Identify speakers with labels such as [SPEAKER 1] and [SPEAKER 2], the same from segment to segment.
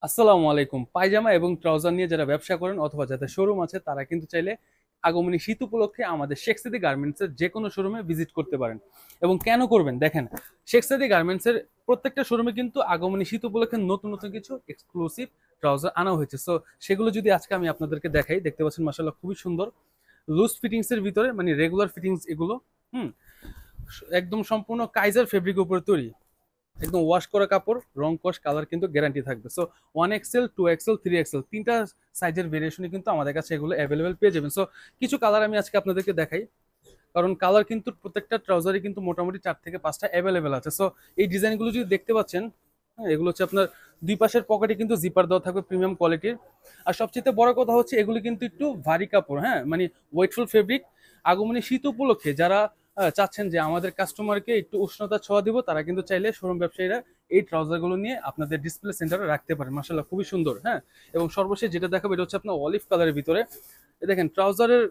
[SPEAKER 1] আসসালামু আলাইকুম। পায়জামা এবং ট্রাউজার নিয়ে যারা ব্যবসা করেন অথবা যাদের শোরুম আছে তারা কিন্তু চাইলে আগমনী শীত উপলক্ষে আমাদের শেখ সাদি গার্মেন্টসের যে কোনো শোরুমে ভিজিট করতে পারেন। এবং কেন করবেন দেখেন, শেখ সাদি গার্মেন্টসের প্রত্যেকটা শোরুমে কিন্তু আগমনী শীত উপলক্ষে নতুন নতুন কিছু এক্সক্লুসিভ ট্রাউজার আনা হয়েছে। সো সেগুলো যদি আজকে আমি আপনাদেরকে দেখাই, দেখতে পাচ্ছেন মাশাআল্লাহ খুবই সুন্দর লুজ ফিটিংস এর ভিতরে, মানে রেগুলার ফিটিংস এগুলো। হুম, একদম সম্পূর্ণ কাইজার ফেব্রিকের উপরে তৈরি, একদম ওয়াশ করা কাপড়, রং কস কালার কিন্তু গ্যারান্টি থাকবে। সো 1XL, 2XL, 3XL তিনটা সাইজের ভেরিয়েশনে কিন্তু আমাদের কাছে এগুলো অ্যাভেলেবেল পেয়ে যাবেন। সো কিছু কালার আমি আজকে আপনাদেরকে দেখাই, কারণ কালার কিন্তু প্রত্যেকটা ট্রাউজারই কিন্তু মোটামুটি 4 থেকে 5টা অ্যাভেলেবেল আছে। সো এই ডিজাইনগুলো যদি দেখতে পাচ্ছেন, হ্যাঁ, এগুলো হচ্ছে আপনার দুই পাশের পকেটে কিন্তু জিপার দেওয়া থাকবে প্রিমিয়াম কোয়ালিটির। আর সবচেয়ে বড় কথা হচ্ছে এগুলো কিন্তু একটু ভারী কাপড়, হ্যাঁ, মানে ওয়েটফুল ফেব্রিক। আগমনী শীত উপলক্ষে যারা চাচ্ছেন যে আমাদের কাস্টমারকে একটু উষ্ণতা ছোঁয়া দিব, তারা কিন্তু চাইলে শোরুম ব্যবসায়ীরা এই ট্রাউজারগুলো নিয়ে আপনাদের ডিসপ্লে সেন্টারে রাখতে পারেন। মাশাআল্লাহ খুবই সুন্দর। হ্যাঁ, এবং সর্বশেষ যেটা দেখাবো এটা হচ্ছে আপনার অলিভ কালারের ভিতরে। দেখেন ট্রাউজারের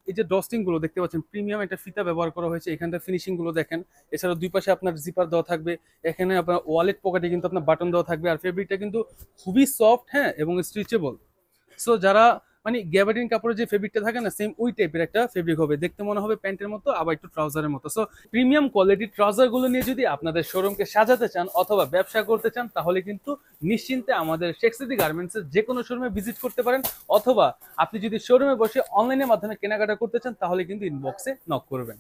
[SPEAKER 1] এই যে ডস্টিং গুলো দেখতে পাচ্ছেন, প্রিমিয়াম একটা ফিতা ব্যবহার করা হয়েছে, এখানটা ফিনিশিং গুলো দেখেন। এছাড়া দুই পাশে আপনার জিপার দেওয়া থাকবে, এখানে আপনার ওয়ালেট পকেটে কিন্তু আপনার বাটন দেওয়া থাকবে। আর ফেব্রিকটা কিন্তু খুবই সফট, হ্যাঁ, এবং স্ট্রেচেবল। সো যারা মানে গ্যাবার্ডিন কাপড়ের যে ফেব্রিকটা থাকে না, সেম ওই টাইপের একটা ফেব্রিক হবে, দেখতে মনে হবে প্যান্টের মতো আবার একটু ট্রাউজারের মতো। সো প্রিমিয়াম কোয়ালিটির ট্রাউজার গুলো নিয়ে যদি আপনাদের শোরুমকে সাজাতে চান অথবা ব্যবসা করতে চান, তাহলে কিন্তু নিশ্চিন্তে আমাদের শেখ সাদি গার্মেন্টস এর যে কোনো শোরুমে ভিজিট করতে পারেন। অথবা আপনি যদি শোরুমে বসে অনলাইনের মাধ্যমে কেনাকাটা করতে চান, তাহলে কিন্তু ইনবক্সে নক করবেন।